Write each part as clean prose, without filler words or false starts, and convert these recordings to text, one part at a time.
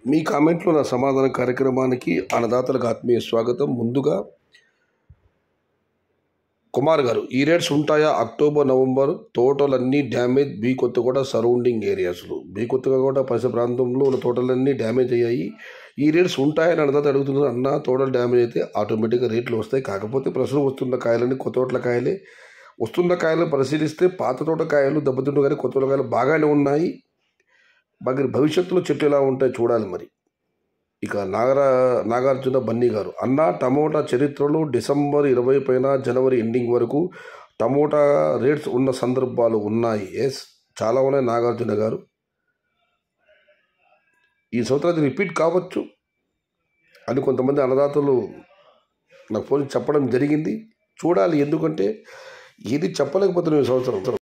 మీ కామెంట్లో నా సమాధాన కార్యక్రమానికి అన్నదాతలకు ఆత్మీయ స్వాగతం. ముందుగా కుమార్ గారు, ఈ రేట్స్ ఉంటాయా? అక్టోబర్ నవంబర్ తోటలన్నీ డ్యామేజ్, బీ కొత్తగూడ సరౌండింగ్ ఏరియాస్లో, బీ కొత్తగూడ పరిసర ప్రాంతంలో ఉన్న తోటలన్నీ డ్యామేజ్ అయ్యాయి. ఈ రేట్స్ ఉంటాయని అన్నదాత అడుగుతున్నారు. అన్న, తోటలు డ్యామేజ్ అయితే ఆటోమేటిక్గా రేట్లు వస్తాయి. కాకపోతే ప్రస్తుతం వస్తున్న కాయలన్నీ కొత్త తోటల కాయలే. వస్తున్న కాయలు పరిశీలిస్తే పాత తోట కాయలు దెబ్బతింటు కానీ కొత్త తోట కాయలు బాగానే ఉన్నాయి. మరి భవిష్యత్తులో చెట్లు ఎలా ఉంటాయి చూడాలి. మరి ఇక నాగార్జున బన్నీ గారు, అన్న, టమోటా చరిత్రలో డిసెంబర్ 20 పైన జనవరి ఎండింగ్ వరకు టమోటా రేట్స్ ఉన్న సందర్భాలు ఉన్నాయి. ఎస్, చాలా ఉన్నాయి నాగార్జున గారు. ఈ సంవత్సరం అది రిపీట్ కావచ్చు అని కొంతమంది అన్నదాతలు నాకు ఫోన్ చెప్పడం జరిగింది. చూడాలి, ఎందుకంటే ఇది చెప్పలేకపోతున్నాం. ఈ సంవత్సరం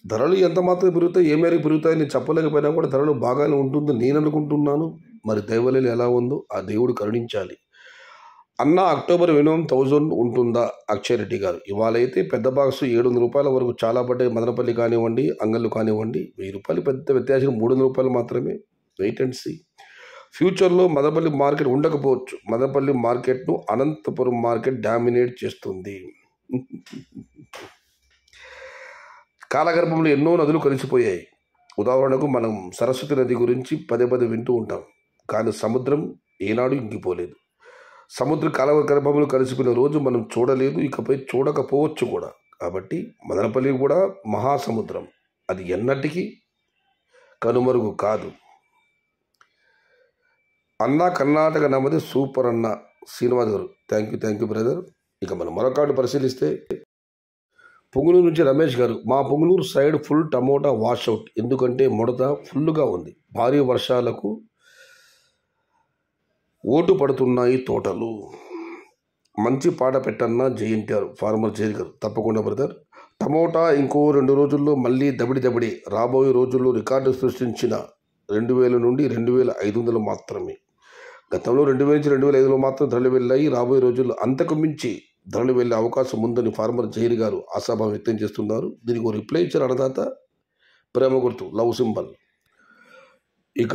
ధరలు ఎంత మాత్రం పెరుగుతాయి, ఏ మేరకు పెరుగుతాయి నేను చెప్పలేకపోయినా కూడా ధరలు బాగానే ఉంటుందని నేను అనుకుంటున్నాను. మరి దైవలీల ఎలా ఉందో ఆ దేవుడు కరుణించాలి. అన్న, అక్టోబర్ మినిమం 1000 ఉంటుందా? అక్షయ్ రెడ్డి గారు, ఇవాళ అయితే పెద్ద బాక్స్ 700 రూపాయల వరకు చాలా పడ్డాయి. మదనపల్లి కానివ్వండి, అంగళ్ళు కానివ్వండి, 1000 రూపాయలు పెద్ద వ్యత్యాసం, 300 రూపాయలు మాత్రమే. Wait and see. ఫ్యూచర్లో మదనపల్లి మార్కెట్ ఉండకపోవచ్చు. మదనపల్లి మార్కెట్ను అనంతపురం మార్కెట్ డామినేట్ చేస్తుంది. కాలగర్భంలో ఎన్నో నదులు కలిసిపోయాయి. ఉదాహరణకు మనం సరస్వతి నది గురించి పదే వింటూ ఉంటాం, కానీ సముద్రం ఏనాడు ఇంకిపోలేదు. సముద్ర కాలగర్భంలో కలిసిపోయిన రోజు మనం చూడలేదు, ఇకపై చూడకపోవచ్చు కూడా. కాబట్టి మదనపల్లి కూడా మహాసముద్రం, అది ఎన్నటికీ కనుమరుగు కాదు. అన్న, కర్ణాటక నమ్మది సూపర్ అన్న. శ్రీనివాస్ గారు, థ్యాంక్ యూ బ్రదర్. ఇక మనం మరొకటి పరిశీలిస్తే పొంగునూరు నుంచి రమేష్ గారు, మా Pongunuru side full tomato washout, ఎందుకంటే ముడత ఫుల్గా ఉంది. భారీ వర్షాలకు ఓటు పడుతున్నాయి తోటలు. మంచి పాట పెట్టన్నా జయంటారు ఫార్మర్ జైల్ గారు. తప్పకుండా బ్రదర్. టమోటా ఇంకో 2 రోజుల్లో మళ్ళీ దబిడి. రాబోయే రోజుల్లో రికార్డు సృష్టించిన 2000 నుండి 2500 మాత్రమే. గతంలో 2000 నుంచి 2500 మాత్రం ధరలు వెళ్ళాయి. రాబోయే రోజుల్లో అంతకు మించి ధరలు వెళ్ళే అవకాశం ఉందని ఫార్మర్ జైర్ గారు ఆశాభావం వ్యక్తం చేస్తున్నారు. దీనికి రిప్లై ఇచ్చారు అన్నదాత, ప్రేమ గుర్తు, లవ్ సింబల్. ఇక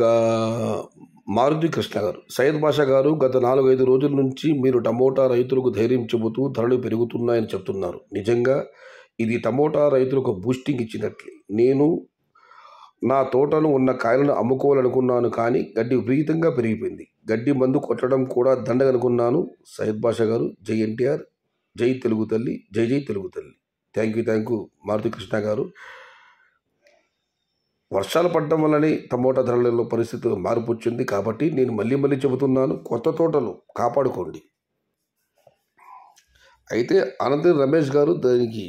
మారుతి కృష్ణ గారు, సయ్యద్ బాషా గారు, గత 4-5 రోజుల నుంచి మీరు టమోటా రైతులకు ధైర్యం చెబుతూ ధరలు పెరుగుతున్నాయని చెప్తున్నారు. నిజంగా ఇది టమోటా రైతులకు బూస్టింగ్ ఇచ్చినట్లే. నేను నా తోటలో ఉన్న కాయలను అమ్ముకోవాలనుకున్నాను, కానీ గడ్డి విపరీతంగా పెరిగిపోయింది. గడ్డి మందు కొట్టడం కూడా దండగనుకున్నాను. సయ్యద్ బాషా గారు, జై ఎన్టీఆర్, జై తెలుగు తల్లి, జై తెలుగు తల్లి. థ్యాంక్ యూ మారుతి కృష్ణ గారు. వర్షాలు పడడం వల్లనే టమోటా ధరలలో పరిస్థితులు మార్పు వచ్చింది. కాబట్టి నేను మళ్ళీ చెబుతున్నాను, కొత్త తోటలు కాపాడుకోండి. అయితే అనంతరం రమేష్ గారు దానికి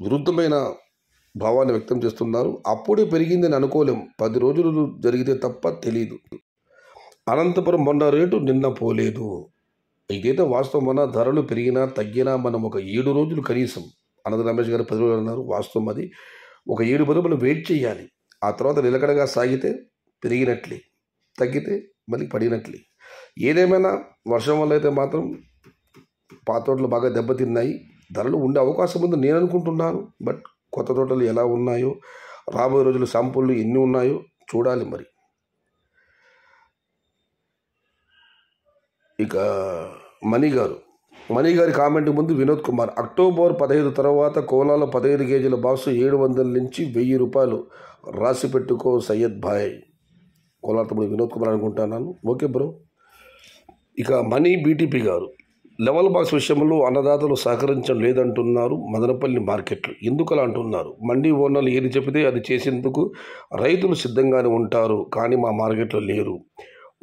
విరుద్ధమైన భావాన్ని వ్యక్తం చేస్తున్నారు. అప్పుడే పెరిగిందని అనుకోలేం, 10 రోజులు జరిగితే తప్ప తెలీదు. అనంతపురం మొన్న రేటు నిన్న పోలేదు. ఇదైతే వాస్తవం. మన ధరలు పెరిగినా తగ్గినా మనం ఒక 7 రోజులు కనీసం, అనంత రమేష్ గారు 10 రోజులు అన్నారు, వాస్తవం అది. ఒక 7 మనం వెయిట్ చేయాలి. ఆ తర్వాత నిలకడగా సాగితే పెరిగినట్లే, తగ్గితే మళ్ళీ పడినట్లే. ఏదేమైనా వర్షం వల్ల అయితే మాత్రం పాత తోటలు బాగా దెబ్బతిన్నాయి. ధరలు ఉండే అవకాశం ఉందని నేను అనుకుంటున్నాను. బట్ కొత్త తోటలు ఎలా ఉన్నాయో, రాబోయే రోజులు శాంపుళ్ళు ఎన్ని ఉన్నాయో చూడాలి. మరి ఇక మణి గారి కామెంట్ ముందు వినోద్ కుమార్, అక్టోబర్ 15 తర్వాత కోలాలో 15 కేజీల బాక్సు 700 నుంచి 1000 రూపాయలు రాసి పెట్టుకో సయ్యద్ భాయ్. కోలార్ తమ్ముడు వినోద్ కుమార్ అనుకుంటున్నాను. Okay bro. ఇక మణి బీటీపీ గారు, లెవెల్ బాక్స్ విషయంలో అన్నదాతలు సహకరించడం లేదంటున్నారు మదనపల్లి మార్కెట్లు. ఎందుకు అలా అంటున్నారు? మండీ ఓనర్లు ఏది చెబితే అది చేసేందుకు రైతులు సిద్ధంగానే ఉంటారు, కానీ మా మార్కెట్లో లేరు.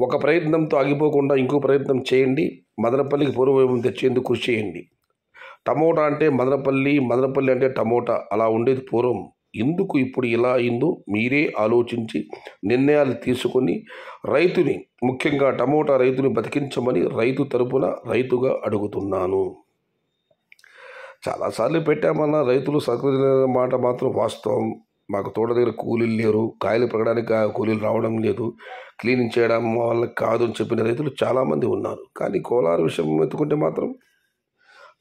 ఒక ప్రయత్నంతో ఆగిపోకుండా ఇంకో ప్రయత్నం చేయండి. మదనపల్లికి పూర్వవైభవం తెచ్చేందుకు కృషి చేయండి. టమోటా అంటే మదనపల్లి అంటే టమోటా, అలా ఉండేది పూర్వం. ఎందుకు ఇప్పుడు ఇలా అయిందో మీరే ఆలోచించి నిర్ణయాలు తీసుకొని రైతుని, ముఖ్యంగా టమోటా రైతుని బతికించమని రైతు తరపున రైతుగా అడుగుతున్నాను. చాలాసార్లు పెట్టామన్న రైతులు సహకరించిన మాట మాత్రం వాస్తవం. మాకు తోట దగ్గర కూలీలు లేరు, కాయలు పెరగడానికి కూలీలు రావడం లేదు, క్లీనింగ్ చేయడం వల్ల కాదు అని చెప్పిన రైతులు చాలామంది ఉన్నారు. కానీ కోలార్ విషయం ఎత్తుకుంటే మాత్రం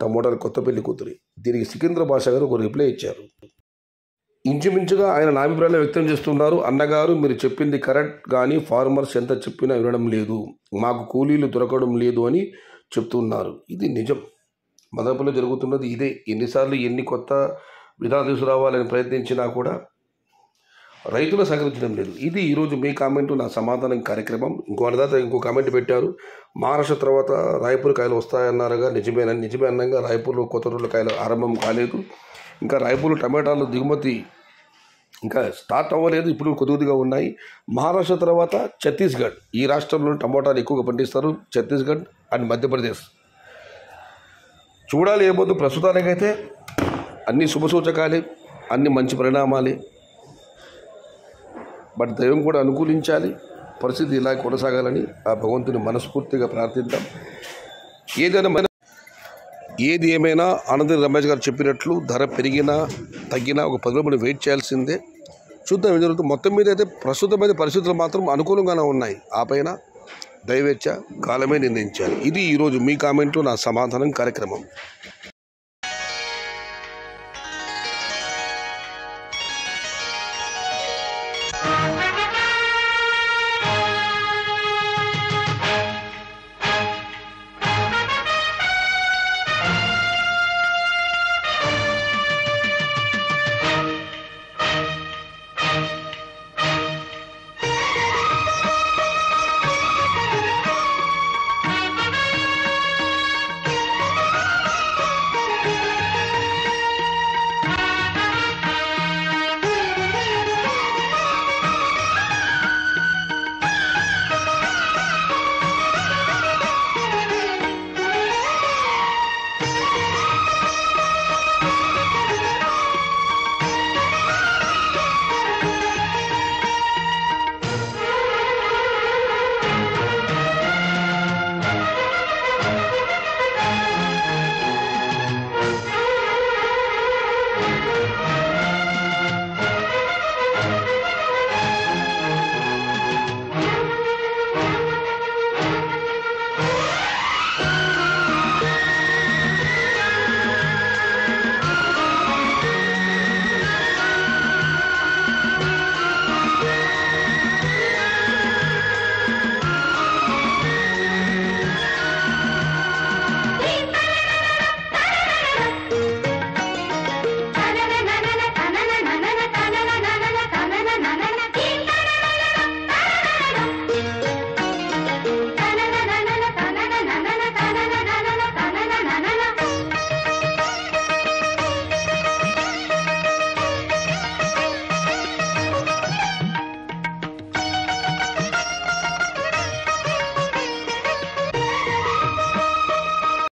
టమోటాలు కొత్త పెళ్లి కూతురి. దీనికి సికింద్ర భాష గారు ఒక రిప్లై ఇచ్చారు. ఇంచుమించుగా ఆయన నా అభిప్రాయాలు వ్యక్తం చేస్తున్నారు. అన్నగారు మీరు చెప్పింది కరెక్ట్, కానీ ఫార్మర్స్ ఎంత చెప్పినా వినడం లేదు, మాకు కూలీలు దొరకడం లేదు అని చెప్తున్నారు. ఇది నిజం. మదనపల్లిలో జరుగుతున్నది ఇదే. ఎన్నిసార్లు ఎన్ని కొత్త విధాలు తీసుకురావాలని ప్రయత్నించినా కూడా రైతులు సహకరించడం లేదు. ఇది ఈరోజు మీ కామెంటు నా సమాధానం కార్యక్రమం. ఇంకో అన్నదాత ఇంకో కామెంట్ పెట్టారు. మహారాష్ట్ర తర్వాత రాయపూర్ కాయలు వస్తాయన్నారుగా, నిజమే అన్నగా రాయపూర్లో కొత్త రోడ్ల కాయలు ఆరంభం కాలేదు. ఇంకా రాయపూర్లో టమాటాలు దిగుమతి ఇంకా స్టార్ట్ అవ్వలేదు, ఇప్పుడు కొద్దిగా ఉన్నాయి. మహారాష్ట్ర తర్వాత ఛత్తీస్గఢ్, ఈ రాష్ట్రంలో టమాటాలు ఎక్కువగా పండిస్తారు. ఛత్తీస్గఢ్ అండ్ మధ్యప్రదేశ్. చూడాలి ఏమవుతుంది. ప్రస్తుతానికైతే అన్ని శుభసూచకాలే, అన్ని మంచి పరిణామాలే. బట్ దైవం కూడా అనుకూలించాలి, పరిస్థితి ఇలా కొనసాగాలని ఆ భగవంతుని మనస్ఫూర్తిగా ప్రార్థిద్దాం. ఏది ఏమైనా ఆనంద రమేష్ గారు చెప్పినట్లు ధర పెరిగినా తగ్గినా ఒక 10 రోజులు వెయిట్ చేయాల్సిందే. చూద్దాం ఏం జరుగుతుంది. మొత్తం మీద అయితే ప్రస్తుతమైన పరిస్థితులు మాత్రం అనుకూలంగానే ఉన్నాయి. ఆ పైన దైవేచ్ఛ, కాలమే నిర్ణయించాలి. ఇది ఈరోజు మీ కామెంట్లు నా సమాధానం కార్యక్రమం.